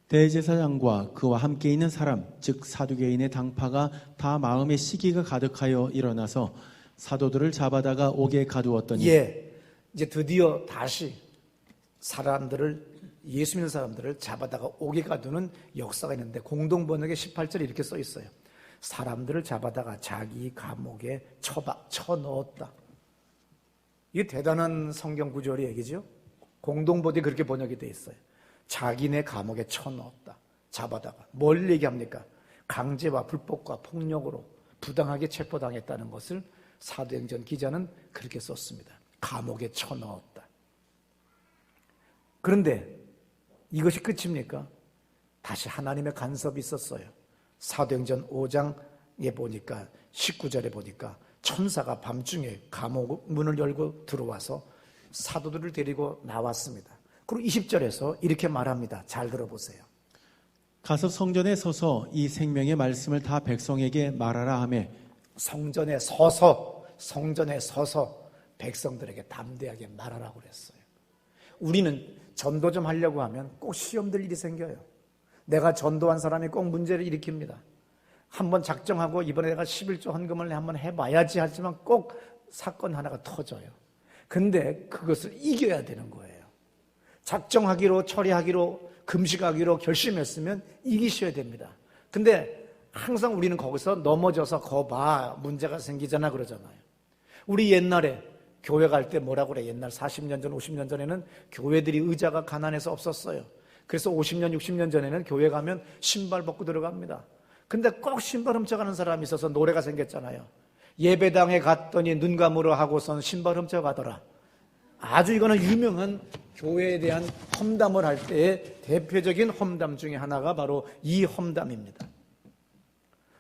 Speaker 2: 대제사장과 그와 함께 있는 사람 즉 사두개인의 당파가 다 마음에 시기가 가득하여 일어나서 사도들을 잡아다가 옥에 가두었더니
Speaker 1: 이제 드디어 다시 사람들을 예수 믿는 사람들을 잡아다가 옥에 가두는 역사가 있는데 공동번역에 18절에 이렇게 써 있어요. 사람들을 잡아다가 자기 감옥에 쳐넣었다. 이게 대단한 성경 구절이 얘기죠. 공동번역이 그렇게 번역이 돼 있어요. 자기네 감옥에 쳐넣었다. 잡아다가 뭘 얘기합니까? 강제와 불법과 폭력으로 부당하게 체포당했다는 것을 사도행전 기자는 그렇게 썼습니다. 감옥에 쳐넣었다. 그런데 이것이 끝입니까? 다시 하나님의 간섭이 있었어요. 사도행전 5장에 보니까 19절에 보니까 천사가 밤중에 감옥 문을 열고 들어와서 사도들을 데리고 나왔습니다. 그리고 20절에서 이렇게 말합니다. 잘 들어보세요.
Speaker 2: 가서 성전에 서서 이 생명의 말씀을 다 백성에게 말하라 하매
Speaker 1: 성전에 서서 백성들에게 담대하게 말하라고 그랬어요. 우리는 전도 좀 하려고 하면 꼭 시험될 일이 생겨요. 내가 전도한 사람이 꼭 문제를 일으킵니다. 한번 작정하고 이번에 내가 11조 헌금을 한번 해봐야지 하지만 꼭 사건 하나가 터져요. 근데 그것을 이겨야 되는 거예요. 작정하기로 처리하기로 금식하기로 결심했으면 이기셔야 됩니다. 근데 항상 우리는 거기서 넘어져서 거봐 문제가 생기잖아 그러잖아요. 우리 옛날에 교회 갈 때 뭐라고 그래? 옛날 40년 전 50년 전에는 교회들이 의자가 가난해서 없었어요. 그래서 50년 60년 전에는 교회 가면 신발 벗고 들어갑니다. 근데 꼭 신발 훔쳐가는 사람이 있어서 노래가 생겼잖아요. 예배당에 갔더니 눈 감으러 하고선 신발 훔쳐가더라. 아주 이거는 유명한 교회에 대한 험담을 할 때의 대표적인 험담 중에 하나가 바로 이 험담입니다.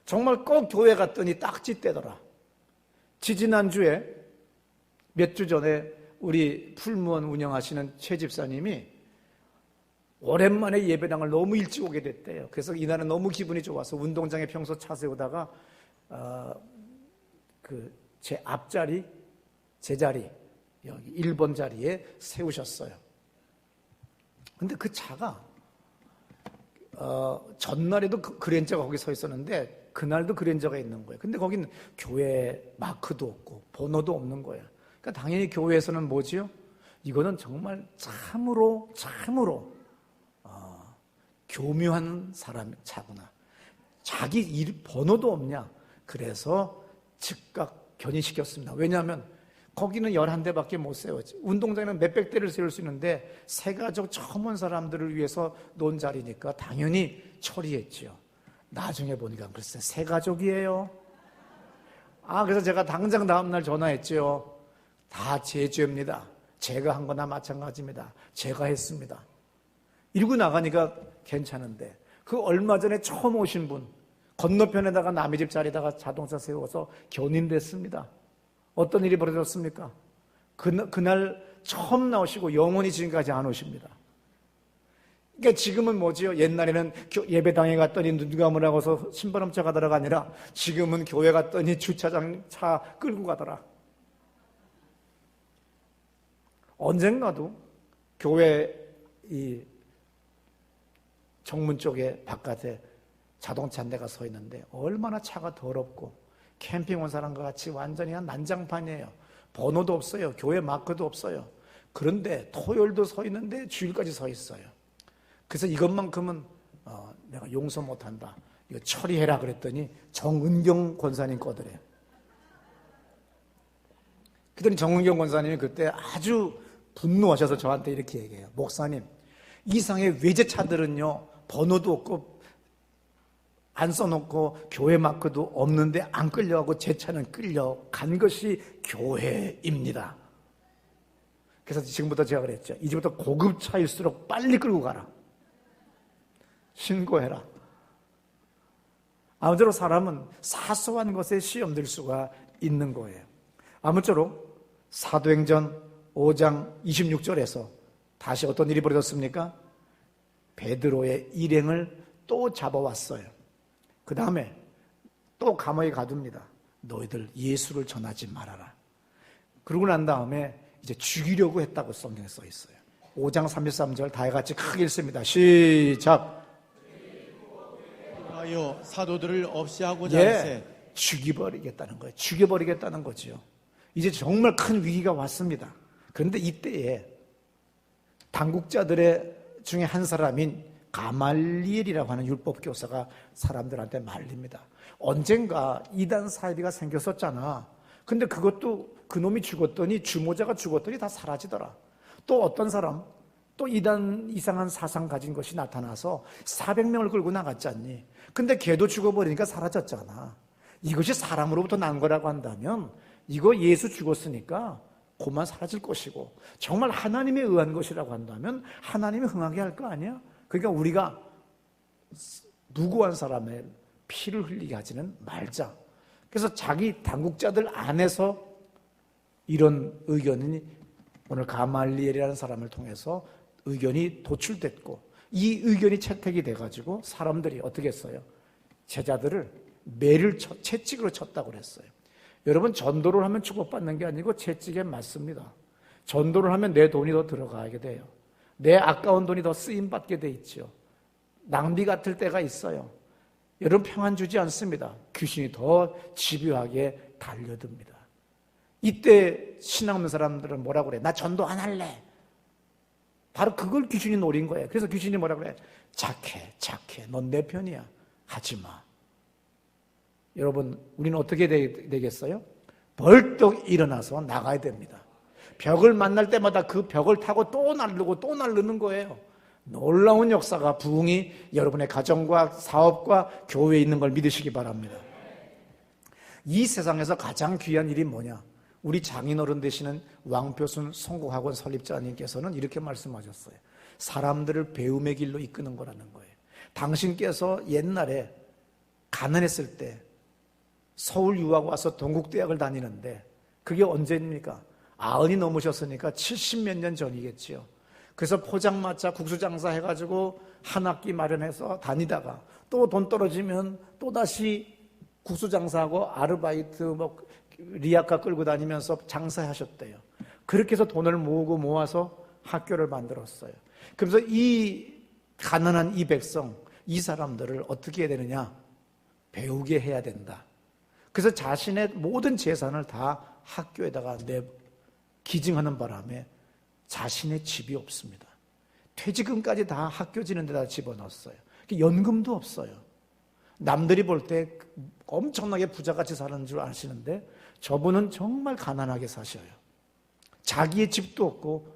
Speaker 1: 정말 꼭 교회 갔더니 딱지 떼더라. 지지난주에 몇 주 전에 우리 풀무원 운영하시는 최 집사님이 오랜만에 예배당을 너무 일찍 오게 됐대요. 그래서 이날은 너무 기분이 좋아서 운동장에 평소 차 세우다가 제 앞자리, 제 자리 여기 1번 자리에 세우셨어요. 근데 그 차가 전날에도 그랜저가 거기 서 있었는데 그날도 그랜저가 있는 거예요. 근데 거기는 교회 마크도 없고 번호도 없는 거예요. 그러니까 당연히 교회에서는 뭐지요? 이거는 정말 참으로 교묘한 사람 차구나. 자기 일 번호도 없냐. 그래서 즉각 견인시켰습니다. 왜냐하면 거기는 11대밖에 못 세웠지. 운동장에는 몇백 대를 세울 수 있는데 세 가족 처음 온 사람들을 위해서 놓은 자리니까 당연히 처리했지요. 나중에 보니까 글쎄 세 가족이에요. 그래서 제가 당장 다음날 전화했죠. 다 제 죄입니다. 제가 한 거나 마찬가지입니다. 제가 했습니다. 이러고 나가니까 괜찮은데 그 얼마 전에 처음 오신 분 건너편에다가 남의 집 자리에다가 자동차 세워서 견인됐습니다. 어떤 일이 벌어졌습니까? 그날 처음 나오시고 영원히 지금까지 안 오십니다. 그러니까 지금은 뭐지요? 옛날에는 예배당에 갔더니 눈 감으라고 해서 신발 훔쳐가더라가 아니라 지금은 교회 갔더니 주차장 차 끌고 가더라. 언젠가도 교회 이 정문 쪽에 바깥에 자동차 한 대가 서 있는데 얼마나 차가 더럽고 캠핑 온 사람과 같이 완전히 한 난장판이에요. 번호도 없어요. 교회 마크도 없어요. 그런데 토요일도 서 있는데 주일까지 서 있어요. 그래서 이것만큼은 내가 용서 못한다. 이거 처리해라 그랬더니 정은경 권사님 거더래요. 그랬더니 정은경 권사님이 그때 아주 분노하셔서 저한테 이렇게 얘기해요. 목사님, 이상의 외제차들은요 번호도 없고 안 써놓고 교회 마크도 없는데 안 끌려가고 제 차는 끌려간 것이 교회입니다. 그래서 지금부터 제가 그랬죠. 이제부터 고급차일수록 빨리 끌고 가라. 신고해라. 아무쪼록 사람은 사소한 것에 시험될 수가 있는 거예요. 아무쪼록 사도행전 5장 26절에서 다시 어떤 일이 벌어졌습니까? 베드로의 일행을 또 잡아왔어요. 그 다음에 또 감옥에 가둡니다. 너희들 예수를 전하지 말아라. 그러고 난 다음에 이제 죽이려고 했다고 성경에 써 있어요. 5장 33절 다 같이 크게 읽습니다. 시작.
Speaker 2: 하여 사도들을 없이 하고자 할세.
Speaker 1: 죽여버리겠다는 거예요. 죽여버리겠다는 거죠. 이제 정말 큰 위기가 왔습니다. 그런데 이때에 당국자들의 중에 한 사람인 가말리엘이라고 하는 율법교사가 사람들한테 말립니다. 언젠가 이단 사이비가 생겼었잖아. 근데 그것도 그놈이 죽었더니 주모자가 죽었더니 다 사라지더라. 또 어떤 사람 또 이단 이상한 사상 가진 것이 나타나서 400명을 끌고 나갔잖니. 근데 걔도 죽어버리니까 사라졌잖아. 이것이 사람으로부터 난 거라고 한다면 이거 예수 죽었으니까 곧만 사라질 것이고, 정말 하나님에 의한 것이라고 한다면 하나님이 흥하게 할 거 아니야? 그러니까 우리가 무고한 사람의 피를 흘리게 하지는 말자. 그래서 자기 당국자들 안에서 이런 의견이 오늘 가말리엘이라는 사람을 통해서 의견이 도출됐고, 이 의견이 채택이 돼가지고 사람들이 어떻게 했어요? 제자들을 채찍으로 쳤다고 그랬어요. 여러분, 전도를 하면 축복받는 게 아니고 채찍에 맞습니다. 전도를 하면 내 돈이 더 들어가게 돼요. 내 아까운 돈이 더 쓰임받게 돼 있죠. 낭비 같을 때가 있어요. 여러분, 평안 주지 않습니다. 귀신이 더 집요하게 달려듭니다. 이때 신앙 없는 사람들은 뭐라고 그래? 나 전도 안 할래. 바로 그걸 귀신이 노린 거예요. 그래서 귀신이 뭐라고 그래? 착해. 넌 내 편이야. 하지 마. 여러분, 우리는 어떻게 되겠어요? 벌떡 일어나서 나가야 됩니다. 벽을 만날 때마다 그 벽을 타고 또 나르는 거예요. 놀라운 역사가, 부흥이 여러분의 가정과 사업과 교회에 있는 걸 믿으시기 바랍니다. 이 세상에서 가장 귀한 일이 뭐냐? 우리 장인어른 되시는 왕표순 성공학원 설립자님께서는 이렇게 말씀하셨어요. 사람들을 배움의 길로 이끄는 거라는 거예요. 당신께서 옛날에 가난했을 때 서울 유학 와서 동국대학을 다니는데 그게 언제입니까? 90이 넘으셨으니까 70몇 년 전이겠지요. 그래서 포장마차 국수장사 해가지고 한 학기 마련해서 다니다가 또 돈 떨어지면 또다시 국수장사하고 아르바이트 리아카 끌고 다니면서 장사하셨대요. 그렇게 해서 돈을 모아서 학교를 만들었어요. 그래서 이 가난한 이 백성, 이 사람들을 어떻게 해야 되느냐? 배우게 해야 된다. 그래서 자신의 모든 재산을 다 학교에다가 기증하는 바람에 자신의 집이 없습니다. 퇴직금까지 다 학교 지는 데다 집어넣었어요. 연금도 없어요. 남들이 볼 때 엄청나게 부자같이 사는 줄 아시는데 저분은 정말 가난하게 사셔요. 자기의 집도 없고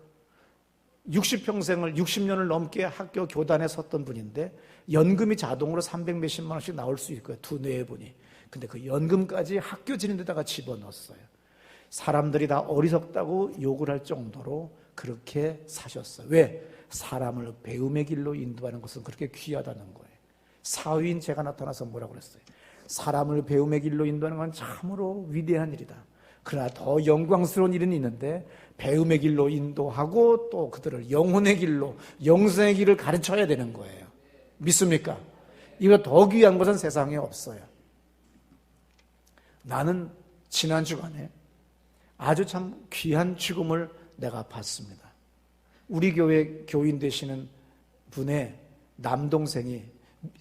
Speaker 1: 60년을 넘게 학교 교단에 섰던 분인데 연금이 자동으로 300 몇십만 원씩 나올 수 있고요. 네 분이. 근데 그 연금까지 학교 지는 데다가 집어넣었어요. 사람들이 다 어리석다고 욕을 할 정도로 그렇게 사셨어요. 왜? 사람을 배움의 길로 인도하는 것은 그렇게 귀하다는 거예요. 사위인 제가 나타나서 뭐라고 그랬어요? 사람을 배움의 길로 인도하는 건 참으로 위대한 일이다. 그러나 더 영광스러운 일은 있는데 배움의 길로 인도하고 또 그들을 영혼의 길로, 영생의 길을 가르쳐야 되는 거예요. 믿습니까? 이거 더 귀한 것은 세상에 없어요. 나는 지난 주간에 아주 참 귀한 죽음을 내가 봤습니다. 우리 교회 교인 되시는 분의 남동생이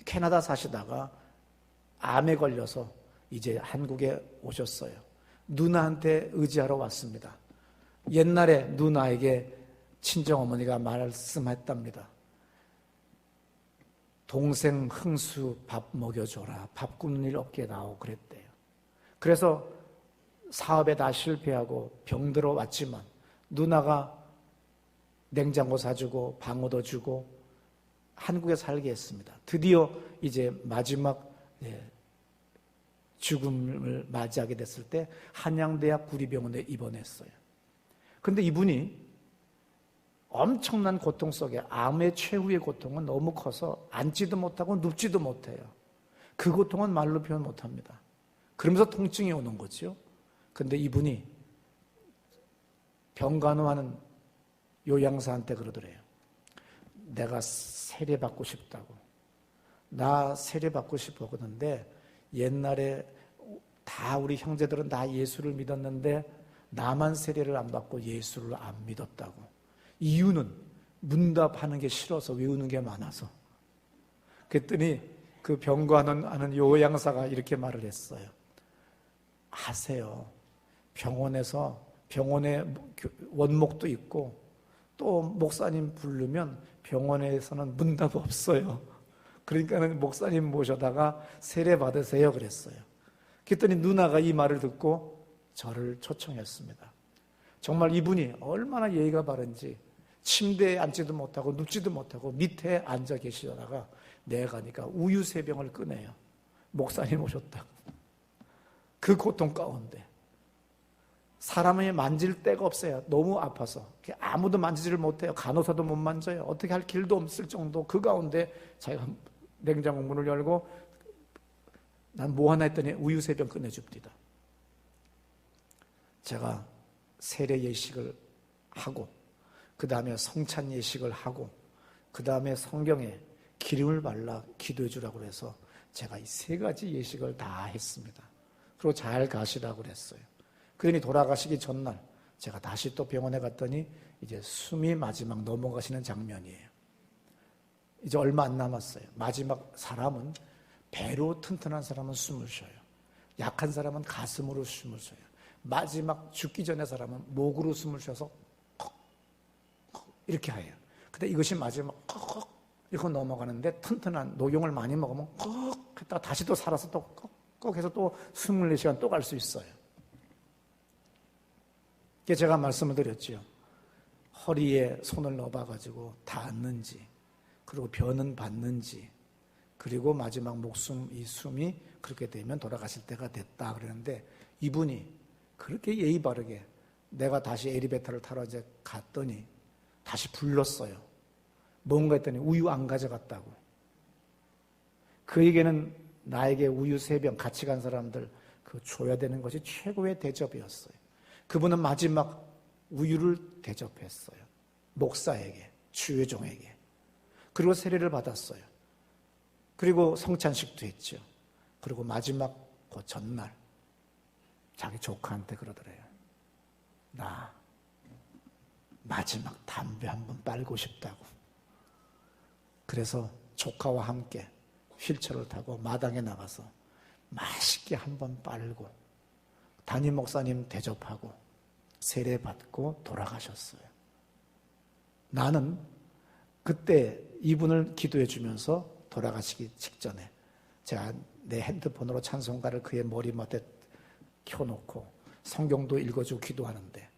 Speaker 1: 캐나다 사시다가 암에 걸려서 이제 한국에 오셨어요. 누나한테 의지하러 왔습니다. 옛날에 누나에게 친정어머니가 말씀했답니다. 동생 흥수 밥 먹여줘라. 밥 굶는 일 없게 나오 그랬대요. 그래서 사업에 다 실패하고 병들어 왔지만 누나가 냉장고 사주고 방어도 주고 한국에 살게 했습니다. 드디어 이제 마지막 죽음을 맞이하게 됐을 때 한양대학 구리병원에 입원했어요. 그런데 이분이 엄청난 고통 속에 암의 최후의 고통은 너무 커서 앉지도 못하고 눕지도 못해요. 그 고통은 말로 표현 못합니다. 그러면서 통증이 오는 거죠. 그런데 이분이 병간호하는 요양사한테 그러더래요. 내가 세례받고 싶다고. 나 세례받고 싶어 그러는데 옛날에 다 우리 형제들은 다 예수를 믿었는데 나만 세례를 안 받고 예수를 안 믿었다고. 이유는 문답하는 게 싫어서 외우는 게 많아서. 그랬더니 그 병관하는 요양사가 이렇게 말을 했어요. 아세요. 병원에 원목도 있고 또 목사님 부르면 병원에서는 문답 없어요. 그러니까는 목사님 모셔다가 세례 받으세요 그랬어요. 그랬더니 누나가 이 말을 듣고 저를 초청했습니다. 정말 이분이 얼마나 예의가 바른지 침대에 앉지도 못하고 눕지도 못하고 밑에 앉아 계시다가 내가 가니까 우유 3병을 꺼내요. 목사님 오셨다고. 그 고통 가운데 사람이 만질 데가 없어요. 너무 아파서 아무도 만지지를 못해요. 간호사도 못 만져요. 어떻게 할 길도 없을 정도. 그 가운데 자기가 냉장고 문을 열고 난 뭐 하나 했더니 우유 3병 꺼내줍니다. 제가 세례 예식을 하고 그 다음에 성찬 예식을 하고 그 다음에 성경에 기름을 발라 기도해 주라고 해서 제가 이 3가지 예식을 다 했습니다. 그리고 잘 가시라고 그랬어요. 그러니 돌아가시기 전날 제가 다시 또 병원에 갔더니 이제 숨이 마지막 넘어가시는 장면이에요. 이제 얼마 안 남았어요. 마지막 사람은 배로 튼튼한 사람은 숨을 쉬어요. 약한 사람은 가슴으로 숨을 쉬어요. 마지막 죽기 전에 사람은 목으로 숨을 쉬어서 이렇게 해요. 근데 이것이 마지막 이렇게 넘어가는데 튼튼한 녹용을 많이 먹으면 꺽 했다가 다시 또 살아서 또 꺽 해서 또 24시간 또 갈 수 있어요. 이게 제가 말씀을 드렸죠. 허리에 손을 넣어봐가지고 닿았는지 그리고 변은 받는지 그리고 마지막 목숨 이 숨이 그렇게 되면 돌아가실 때가 됐다 그러는데 이분이 그렇게 예의 바르게 내가 다시 엘리베이터를 타러 이제 갔더니 다시 불렀어요. 뭔가 했더니 우유 안 가져갔다고. 그에게는 나에게 우유 3병 같이 간 사람들 그 줘야 되는 것이 최고의 대접이었어요. 그분은 마지막 우유를 대접했어요. 목사에게, 주회종에게. 그리고 세례를 받았어요. 그리고 성찬식도 했죠. 그리고 마지막 그 전날 자기 조카한테 그러더래요. 나 마지막 담배 한번 빨고 싶다고. 그래서 조카와 함께 휠체어를 타고 마당에 나가서 맛있게 한번 빨고 담임 목사님 대접하고 세례 받고 돌아가셨어요. 나는 그때 이분을 기도해 주면서 돌아가시기 직전에 제가 내 핸드폰으로 찬송가를 그의 머리맡에 켜놓고 성경도 읽어주고 기도하는데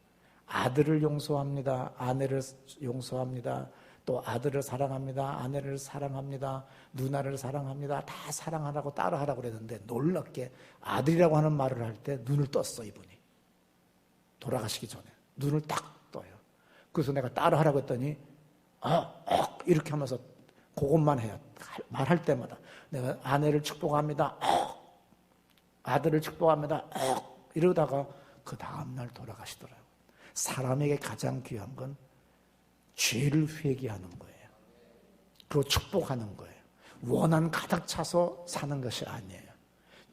Speaker 1: 아들을 용서합니다. 아내를 용서합니다. 또 아들을 사랑합니다. 아내를 사랑합니다. 누나를 사랑합니다. 다 사랑하라고 따라하라고 그랬는데 놀랍게 아들이라고 하는 말을 할 때 눈을 떴어 이분이. 돌아가시기 전에 눈을 딱 떠요. 그래서 내가 따라하라고 했더니 이렇게 하면서 그것만 해요. 말할 때마다 내가 아내를 축복합니다. 아들을 축복합니다. 이러다가 그 다음날 돌아가시더라고요. 사람에게 가장 귀한 건 죄를 회개하는 거예요. 그리고 축복하는 거예요. 원한 가득 차서 사는 것이 아니에요.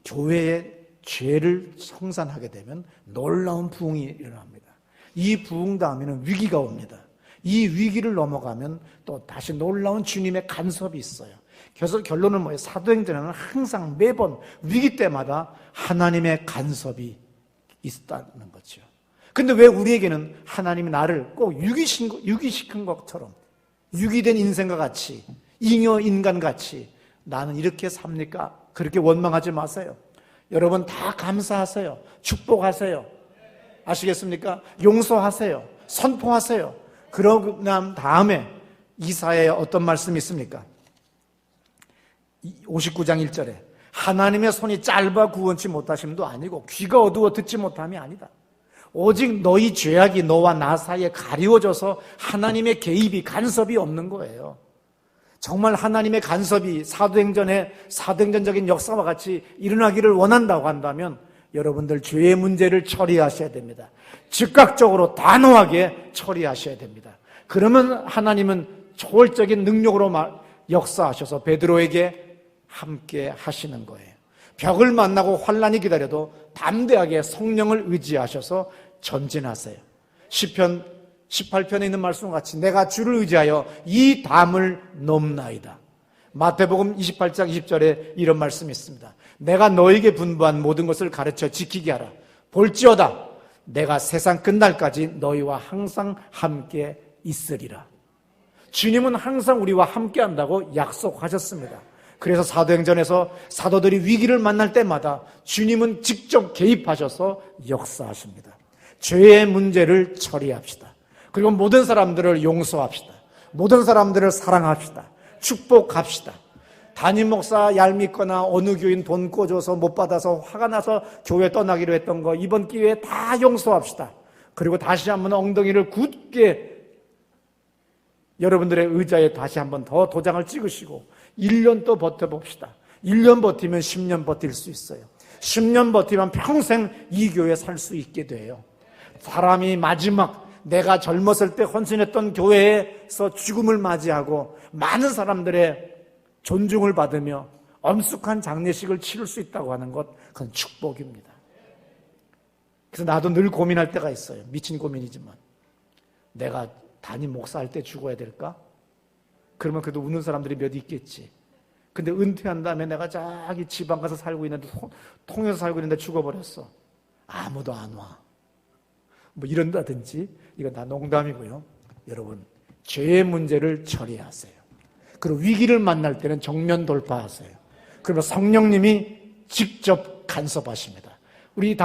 Speaker 1: 교회에 죄를 성산하게 되면 놀라운 부흥이 일어납니다. 이 부흥 다음에는 위기가 옵니다. 이 위기를 넘어가면 또 다시 놀라운 주님의 간섭이 있어요. 그래서 결론은 뭐예요? 사도행전에는 항상 매번 위기 때마다 하나님의 간섭이 있다는 거죠. 근데 왜 우리에게는 하나님이 나를 꼭 유기시킨 것처럼 유기된 인생과 같이 잉여 인간같이 나는 이렇게 삽니까? 그렇게 원망하지 마세요. 여러분 다 감사하세요. 축복하세요. 아시겠습니까? 용서하세요. 선포하세요. 그러고 난 다음에 이사야에 어떤 말씀이 있습니까? 59장 1절에 하나님의 손이 짧아 구원치 못하심도 아니고 귀가 어두워 듣지 못함이 아니다. 오직 너희 죄악이 너와 나 사이에 가리워져서 하나님의 개입이 간섭이 없는 거예요. 정말 하나님의 간섭이 사도행전적인 역사와 같이 일어나기를 원한다고 한다면 여러분들 죄의 문제를 처리하셔야 됩니다. 즉각적으로 단호하게 처리하셔야 됩니다. 그러면 하나님은 초월적인 능력으로 역사하셔서 베드로에게 함께 하시는 거예요. 벽을 만나고 환난이 기다려도 담대하게 성령을 의지하셔서 전진하세요. 시편 18편에 있는 말씀과 같이 내가 주를 의지하여 이 담을 넘나이다. 마태복음 28장 20절에 이런 말씀이 있습니다. 내가 너에게 분부한 모든 것을 가르쳐 지키게 하라. 볼지어다 내가 세상 끝날까지 너희와 항상 함께 있으리라. 주님은 항상 우리와 함께 한다고 약속하셨습니다. 그래서 사도행전에서 사도들이 위기를 만날 때마다 주님은 직접 개입하셔서 역사하십니다. 죄의 문제를 처리합시다. 그리고 모든 사람들을 용서합시다. 모든 사람들을 사랑합시다. 축복합시다. 담임 목사 얄밉거나 어느 교인 돈 꿔줘서 못 받아서 화가 나서 교회 떠나기로 했던 거 이번 기회에 다 용서합시다. 그리고 다시 한번 엉덩이를 굳게 여러분들의 의자에 다시 한번 더 도장을 찍으시고 1년 또 버텨봅시다. 1년 버티면 10년 버틸 수 있어요. 10년 버티면 평생 이 교회에 살 수 있게 돼요. 사람이 마지막 내가 젊었을 때 헌신했던 교회에서 죽음을 맞이하고 많은 사람들의 존중을 받으며 엄숙한 장례식을 치를 수 있다고 하는 것, 그건 축복입니다. 그래서 나도 늘 고민할 때가 있어요. 미친 고민이지만 내가 담임 목사할 때 죽어야 될까? 그러면 그래도 우는 사람들이 몇 있겠지. 근데 은퇴한 다음에 내가 저기 지방 가서 살고 있는데 통에서 살고 있는데 죽어버렸어. 아무도 안 와. 뭐 이런다든지. 이건 다 농담이고요. 여러분, 죄의 문제를 처리하세요. 그리고 위기를 만날 때는 정면 돌파하세요. 그러면 성령님이 직접 간섭하십니다. 우리 다